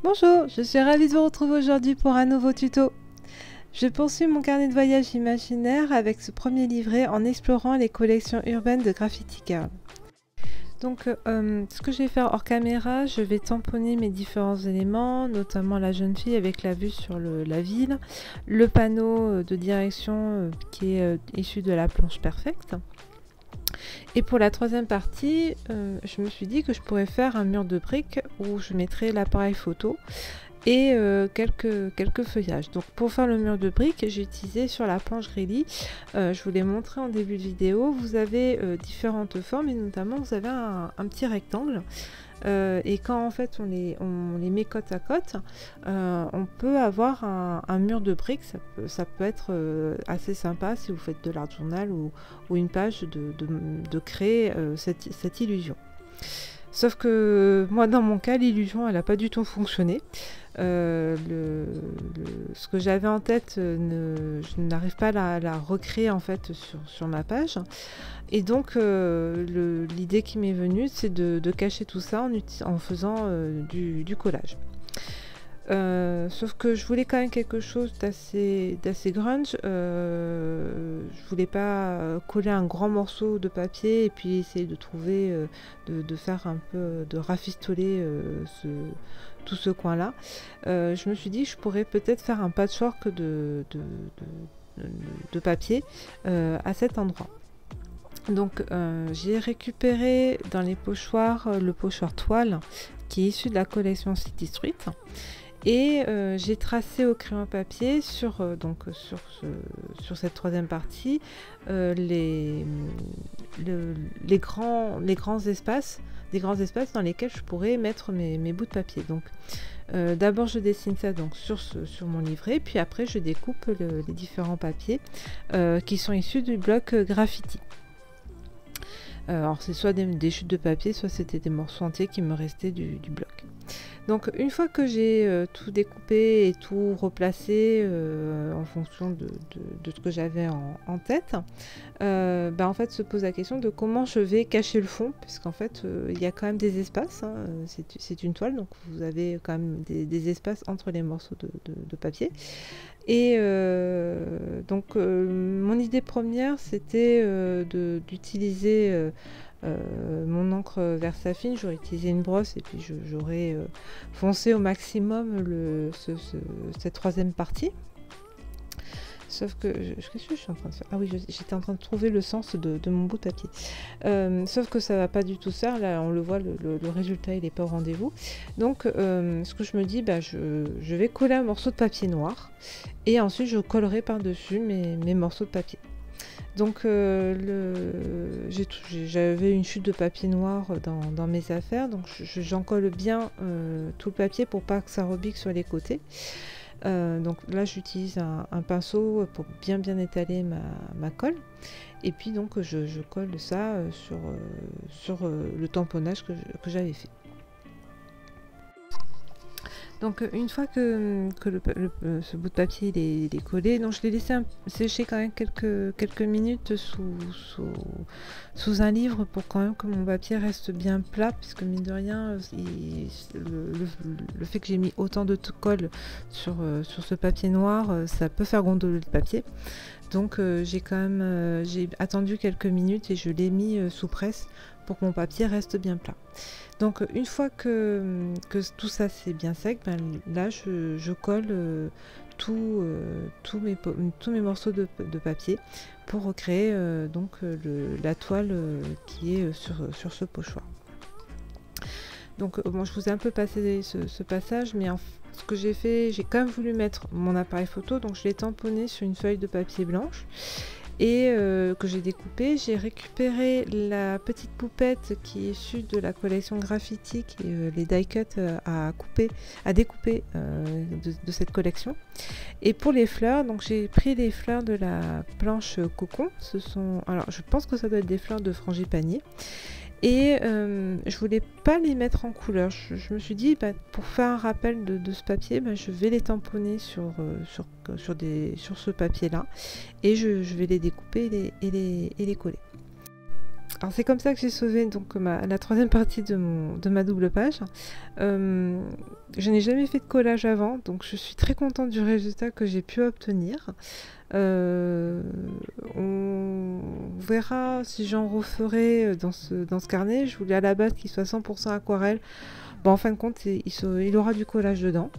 Bonjour, je suis ravie de vous retrouver aujourd'hui pour un nouveau tuto. Je poursuis mon carnet de voyage imaginaire avec ce premier livret en explorant les collections urbaines de Graffiti Girl. Donc ce que je vais faire hors caméra, je vais tamponner mes différents éléments, notamment la jeune fille avec la vue sur la ville, le panneau de direction qui est issu de la planche Perfect. Et pour la troisième partie, je me suis dit que je pourrais faire un mur de briques où je mettrai l'appareil photo et quelques feuillages. Donc pour faire le mur de briques, j'ai utilisé sur la planche Greely. Je vous l'ai montré en début de vidéo. Vous avez différentes formes et notamment vous avez un petit rectangle. Et quand en fait on les met côte à côte, on peut avoir un mur de briques. Ça peut être assez sympa si vous faites de l'art journal ou une page de créer cette illusion. Sauf que moi dans mon cas l'illusion elle n'a pas du tout fonctionné. Ce que j'avais en tête, je n'arrive pas à la recréer en fait sur ma page. Et donc l'idée qui m'est venue, c'est de cacher tout ça en faisant du collage. Sauf que je voulais quand même quelque chose d'assez grunge. Je voulais pas coller un grand morceau de papier et puis essayer de trouver, de faire un peu, de rafistoler tout ce coin là. Je me suis dit que je pourrais peut-être faire un patchwork de papier à cet endroit. Donc j'ai récupéré dans les pochoirs le pochoir toile qui est issu de la collection City Street. Et j'ai tracé au crayon papier sur cette troisième partie les grands espaces dans lesquels je pourrais mettre mes bouts de papier. Donc d'abord je dessine ça donc sur mon livret, puis après je découpe les différents papiers qui sont issus du bloc graffiti. Alors c'est soit des chutes de papier, soit c'était des morceaux entiers qui me restaient du bloc. Donc une fois que j'ai tout découpé et tout replacé en fonction de ce que j'avais en tête, en fait se pose la question de comment je vais cacher le fond, puisqu'en fait il y a quand même des espaces, hein, c'est une toile, donc vous avez quand même des espaces entre les morceaux de papier. Et donc mon idée première c'était d'utiliser mon encre Versafine. J'aurais utilisé une brosse et puis j'aurais foncé au maximum cette troisième partie. Sauf que, qu'est-ce que je suis en train de faire? Ah oui, j'étais en train de trouver le sens de mon bout de papier. Sauf que ça va pas du tout se faire. Là, on le voit, le résultat, il n'est pas au rendez-vous. Donc, ce que je me dis, je vais coller un morceau de papier noir. Et ensuite, je collerai par-dessus mes morceaux de papier. Donc, j'avais une chute de papier noir dans mes affaires. Donc, j'en colle bien tout le papier pour pas que ça rebique sur les côtés. Donc là j'utilise un pinceau pour bien étaler ma colle et puis donc je colle ça sur le tamponnage que j'avais fait. Donc une fois que ce bout de papier il est collé, donc je l'ai laissé sécher quand même quelques minutes sous un livre pour quand même que mon papier reste bien plat, puisque mine de rien le fait que j'ai mis autant de colle sur ce papier noir, ça peut faire gondoler le papier. Donc j'ai attendu quelques minutes et je l'ai mis sous presse pour que mon papier reste bien plat. Donc une fois que tout ça c'est bien sec, là je colle tous mes morceaux de papier pour recréer la toile qui est sur ce pochoir. Donc bon, je vous ai un peu passé ce passage, mais ce que j'ai fait, j'ai quand même voulu mettre mon appareil photo, donc je l'ai tamponné sur une feuille de papier blanche et que j'ai découpé. J'ai récupéré la petite poupette qui est issue de la collection Graffiti, qui est les die cut à découper de cette collection. Et pour les fleurs, donc j'ai pris les fleurs de la planche cocon. Alors je pense que ça doit être des fleurs de frangipanier. Et je voulais pas les mettre en couleur. Je me suis dit, pour faire un rappel de ce papier, je vais les tamponner sur ce papier là et je vais les découper et les coller. alors c'est comme ça que j'ai sauvé donc la troisième partie de ma double page. Je n'ai jamais fait de collage avant, donc je suis très contente du résultat que j'ai pu obtenir. On verra si j'en referai dans ce carnet. Je voulais à la base qu'il soit 100% aquarelle. Bon, en fin de compte, il aura du collage dedans.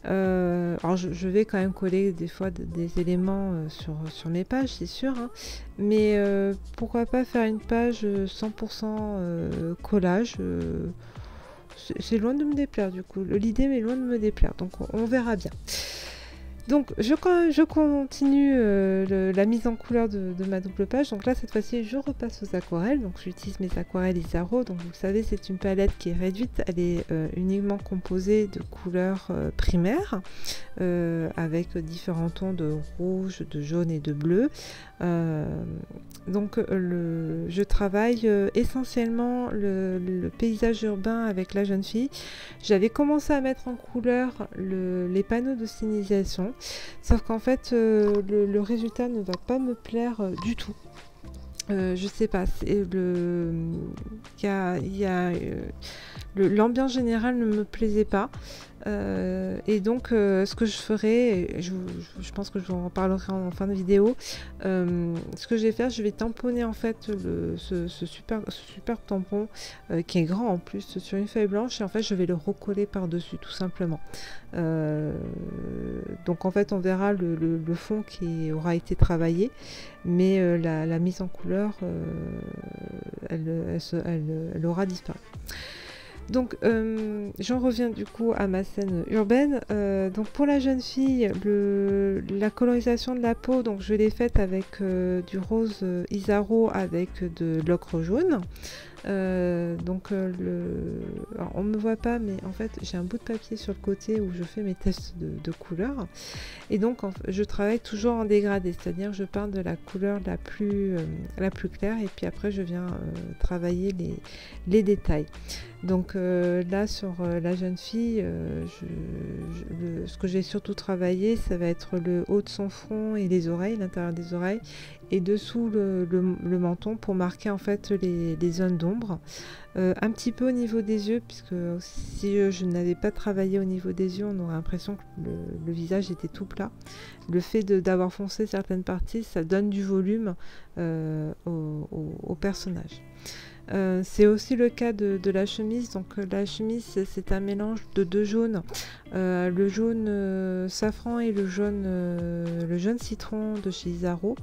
Alors je vais quand même coller des fois des éléments sur mes pages, c'est sûr, hein. Mais pourquoi pas faire une page 100% collage. C'est loin de me déplaire du coup. L'idée est loin de me déplaire, donc on verra bien. Donc je continue la mise en couleur de ma double page. Donc là cette fois-ci je repasse aux aquarelles. Donc j'utilise mes aquarelles Isaro. Donc vous le savez, c'est une palette qui est réduite. Elle est uniquement composée de couleurs primaires avec différents tons de rouge, de jaune et de bleu. Donc je travaille essentiellement le paysage urbain avec la jeune fille. J'avais commencé à mettre en couleur les panneaux de signalisation, sauf qu'en fait le résultat ne va pas me plaire du tout. Je sais pas, l'ambiance générale ne me plaisait pas. Et donc ce que je ferai, je pense que je vous en parlerai en fin de vidéo, ce que je vais faire, je vais tamponner en fait ce super tampon qui est grand en plus sur une feuille blanche, et en fait je vais le recoller par dessus tout simplement. Donc en fait on verra le fond qui aura été travaillé, mais la mise en couleur elle aura disparu. Donc j'en reviens du coup à ma scène urbaine. Donc pour la jeune fille, la colorisation de la peau, donc je l'ai faite avec du rose Isaro avec de l'ocre jaune. Alors, on me voit pas, mais en fait j'ai un bout de papier sur le côté où je fais mes tests de couleurs, et donc je travaille toujours en dégradé, c'est-à-dire je peins de la couleur la plus claire, et puis après je viens travailler les détails. Donc là sur la jeune fille, ce que j'ai surtout travaillé, ça va être le haut de son front et les oreilles, l'intérieur des oreilles, et dessous le menton, pour marquer en fait les zones d'ombre. Un petit peu au niveau des yeux, puisque si je n'avais pas travaillé au niveau des yeux, on aurait l'impression que le visage était tout plat. Le fait d'avoir foncé certaines parties, ça donne du volume au personnage. C'est aussi le cas de la chemise. Donc la chemise, c'est un mélange de deux jaunes, le jaune safran et le jaune citron de chez Isaro.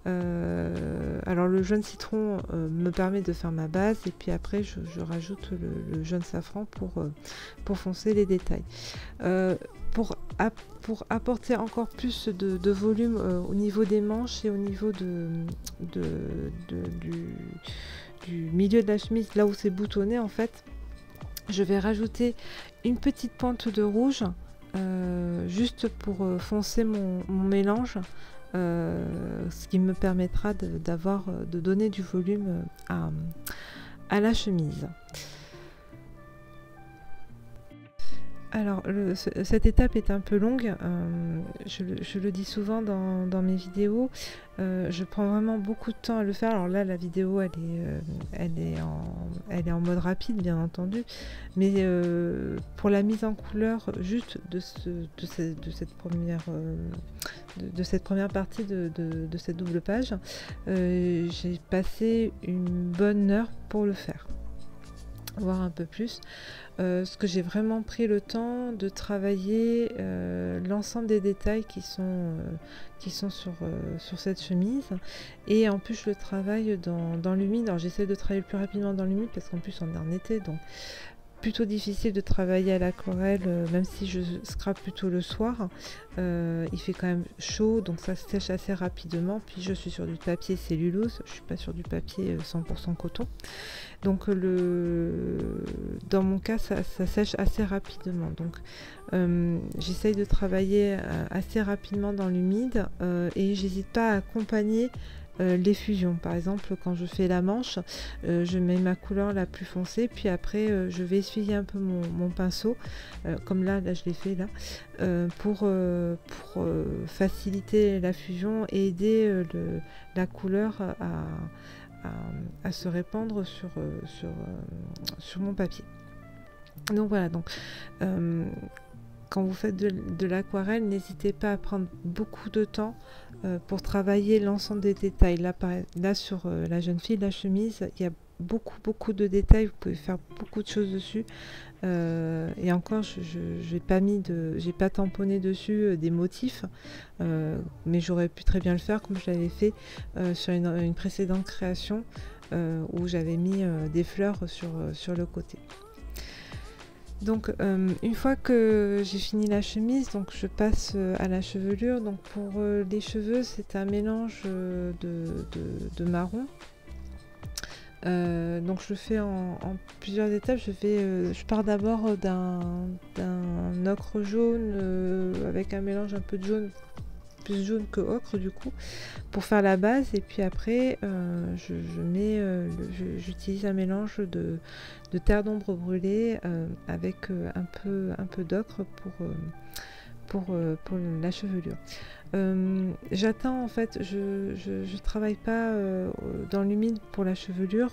Alors le jaune citron me permet de faire ma base, et puis après je rajoute le jaune safran pour foncer les détails. Pour apporter encore plus de volume au niveau des manches et au niveau du milieu de la chemise, là où c'est boutonné en fait, je vais rajouter une petite pointe de rouge juste pour foncer mon mélange. Ce qui me permettra de donner du volume à la chemise. Alors cette étape est un peu longue, je le dis souvent dans mes vidéos, je prends vraiment beaucoup de temps à le faire. Alors là la vidéo elle est en mode rapide bien entendu, mais pour la mise en couleur juste de cette première partie de cette double page, j'ai passé une bonne heure pour le faire, voire un peu plus. Ce que j'ai vraiment pris le temps de travailler l'ensemble des détails qui sont sur cette chemise, et en plus je le travaille dans l'humide. Alors j'essaie de travailler le plus rapidement dans l'humide parce qu'en plus on est en été, donc plutôt difficile de travailler à l'aquarelle, même si je scrape plutôt le soir. Il fait quand même chaud, donc ça se sèche assez rapidement. Puis je suis sur du papier cellulose, je suis pas sur du papier 100% coton. Donc dans mon cas ça sèche assez rapidement. Donc j'essaye de travailler assez rapidement dans l'humide, et j'hésite pas à accompagner les fusions. Par exemple, quand je fais la manche, je mets ma couleur la plus foncée, puis après je vais essuyer un peu mon pinceau, comme là je l'ai fait là, pour faciliter la fusion et aider la couleur à se répandre sur mon papier. Donc voilà, donc quand vous faites de l'aquarelle, n'hésitez pas à prendre beaucoup de temps pour travailler l'ensemble des détails. Là sur la jeune fille, la chemise, il y a beaucoup de détails, vous pouvez faire beaucoup de choses dessus. Et encore, j'ai pas tamponné dessus des motifs, mais j'aurais pu très bien le faire comme je l'avais fait sur une précédente création où j'avais mis des fleurs sur le côté. Donc une fois que j'ai fini la chemise, donc je passe à la chevelure. Donc pour les cheveux, c'est un mélange de marron. Donc je le fais en plusieurs étapes. Je pars d'abord d'un ocre jaune avec un mélange un peu de jaune, plus jaune que ocre du coup, pour faire la base. Et puis après j'utilise un mélange de terre d'ombre brûlée avec un peu d'ocre pour la chevelure. J'attends en fait, je travaille pas dans l'humide pour la chevelure,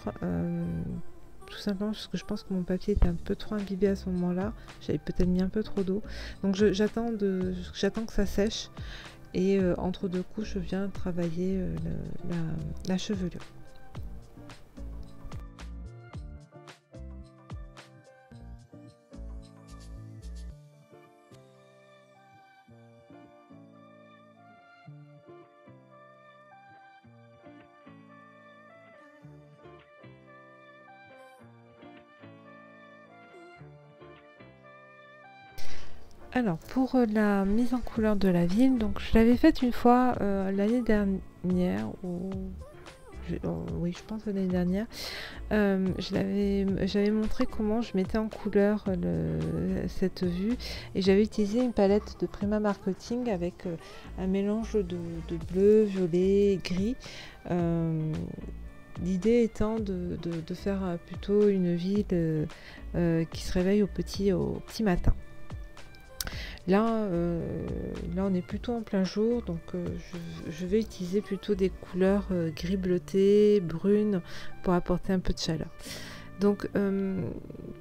tout simplement parce que je pense que mon papier était un peu trop imbibé à ce moment-là. J'avais peut-être mis un peu trop d'eau, donc j'attends que ça sèche, et entre deux couches je viens travailler la chevelure. Alors pour la mise en couleur de la ville, donc je l'avais faite une fois l'année dernière, oui je pense l'année dernière. J'avais montré comment je mettais en couleur cette vue, et j'avais utilisé une palette de Prima Marketing avec un mélange de bleu, violet, gris. L'idée étant de faire plutôt une ville qui se réveille au petit matin. Là, on est plutôt en plein jour, donc je vais utiliser plutôt des couleurs gris bleuté, brunes, pour apporter un peu de chaleur. Donc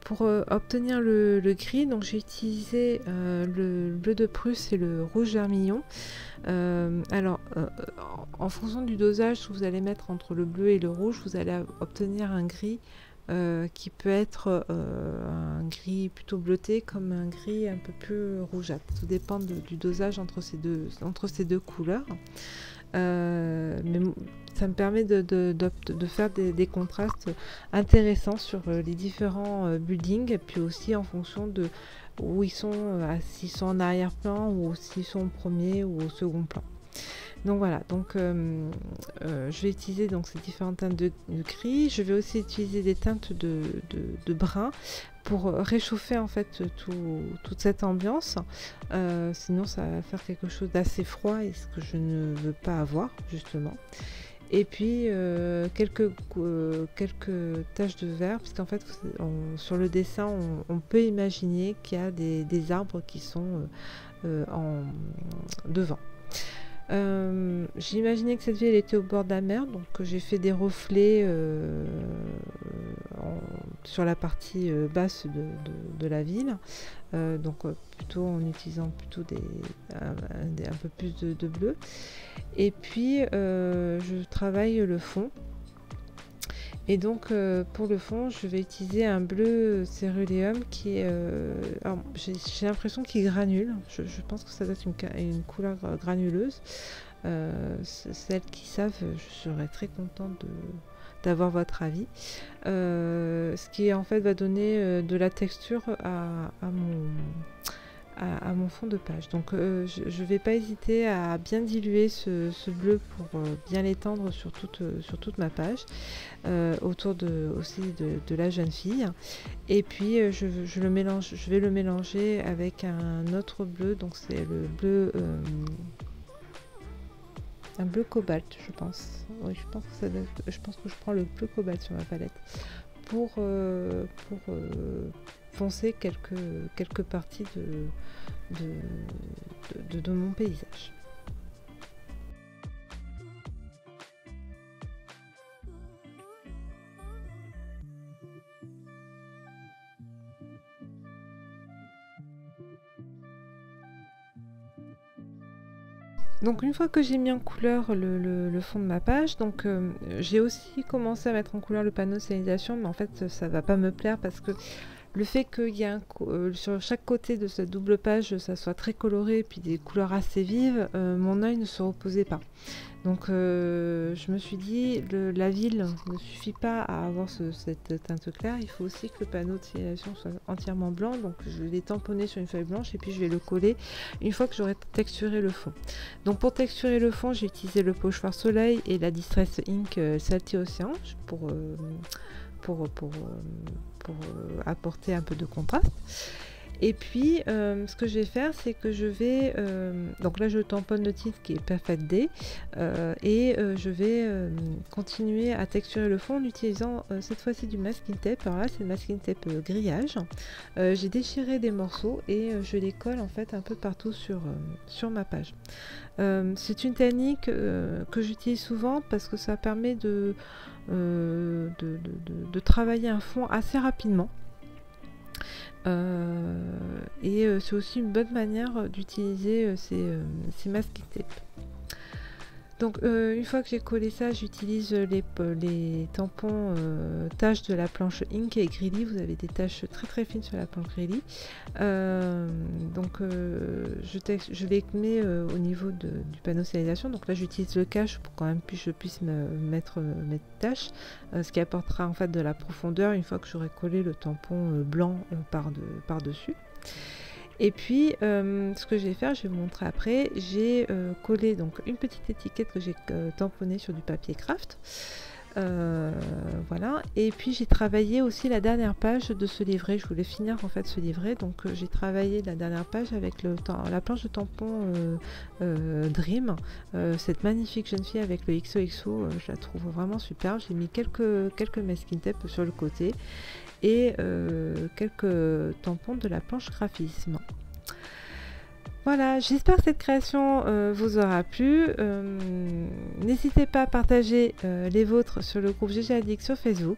pour obtenir le gris, donc j'ai utilisé le bleu de Prusse et le rouge vermillon. En fonction du dosage que vous allez mettre entre le bleu et le rouge, vous allez obtenir un gris qui peut être un gris plutôt bleuté comme un gris un peu plus rougeâtre. Tout dépend du dosage entre ces deux couleurs. Mais ça me permet de faire des contrastes intéressants sur les différents buildings, et puis aussi en fonction de où ils sont, s'ils sont en arrière-plan ou s'ils sont au premier ou au second plan. Donc voilà, donc je vais utiliser donc ces différentes teintes de gris. Je vais aussi utiliser des teintes de brun pour réchauffer en fait toute cette ambiance. Sinon ça va faire quelque chose d'assez froid, et ce que je ne veux pas avoir justement. Et puis quelques taches de vert, puisqu'en fait sur le dessin on peut imaginer qu'il y a des arbres qui sont devant. J'ai imaginé que cette ville était au bord de la mer, donc j'ai fait des reflets sur la partie basse de la ville, donc plutôt en utilisant un peu plus de bleu. Et puis je travaille le fond. Et donc pour le fond, je vais utiliser un bleu céruléum qui est... j'ai l'impression qu'il granule. Je pense que ça doit être une couleur granuleuse. Celles qui savent, je serais très contente d'avoir votre avis. Ce qui en fait va donner de la texture à mon fond de page. Donc je ne vais pas hésiter à bien diluer ce bleu pour bien l'étendre sur toute ma page, autour aussi de la jeune fille. Et puis je vais le mélanger avec un autre bleu, donc c'est le bleu un bleu cobalt, je pense. Oui, je pense que je prends le bleu cobalt sur ma palette pour foncer quelques parties de mon paysage. Donc une fois que j'ai mis en couleur le fond de ma page, donc j'ai aussi commencé à mettre en couleur le panneau de signalisation, mais en fait ça va pas me plaire parce que le fait qu'il y a sur chaque côté de cette double page, ça soit très coloré et puis des couleurs assez vives, mon œil ne se reposait pas. Donc je me suis dit, la ville ne suffit pas à avoir cette teinte claire, il faut aussi que le panneau de signalisation soit entièrement blanc. Donc je l'ai tamponné sur une feuille blanche et puis je vais le coller une fois que j'aurai texturé le fond. Donc pour texturer le fond, j'ai utilisé le Pochoir Soleil et la Distress Ink Salty Ocean pour apporter un peu de contraste. Et puis ce que je vais faire, c'est que je vais donc là je tamponne le titre qui est Perfect Day et je vais continuer à texturer le fond en utilisant cette fois-ci du masking tape. Alors là c'est le masking tape grillage. J'ai déchiré des morceaux et je les colle en fait un peu partout sur ma page. C'est une technique que j'utilise souvent parce que ça permet de travailler un fond assez rapidement. Et c'est aussi une bonne manière d'utiliser ces masking tape. Donc une fois que j'ai collé ça, j'utilise les tampons taches de la planche Ink et Greely. Vous avez des taches très très fines sur la planche Greely. Donc je les mets au niveau du panneau de signalisation. Donc là j'utilise le cache pour quand même que je puisse mettre mes taches, ce qui apportera en fait de la profondeur une fois que j'aurai collé le tampon blanc par-dessus. Et puis ce que je vais faire, je vais vous montrer après, j'ai collé donc une petite étiquette que j'ai tamponnée sur du papier craft. Voilà, et puis j'ai travaillé aussi la dernière page de ce livret. Je voulais finir en fait ce livret, donc j'ai travaillé la dernière page avec la planche de tampon Dream, cette magnifique jeune fille avec le XOXO. Je la trouve vraiment super. J'ai mis quelques masking tape sur le côté et quelques tampons de la planche graphisme. Voilà, j'espère que cette création vous aura plu. N'hésitez pas à partager les vôtres sur le groupe GG Addict sur Facebook.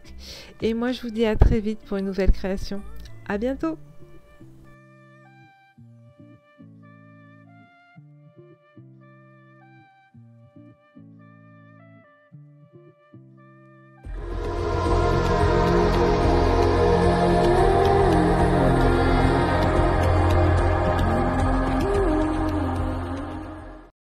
Et moi, je vous dis à très vite pour une nouvelle création. À bientôt!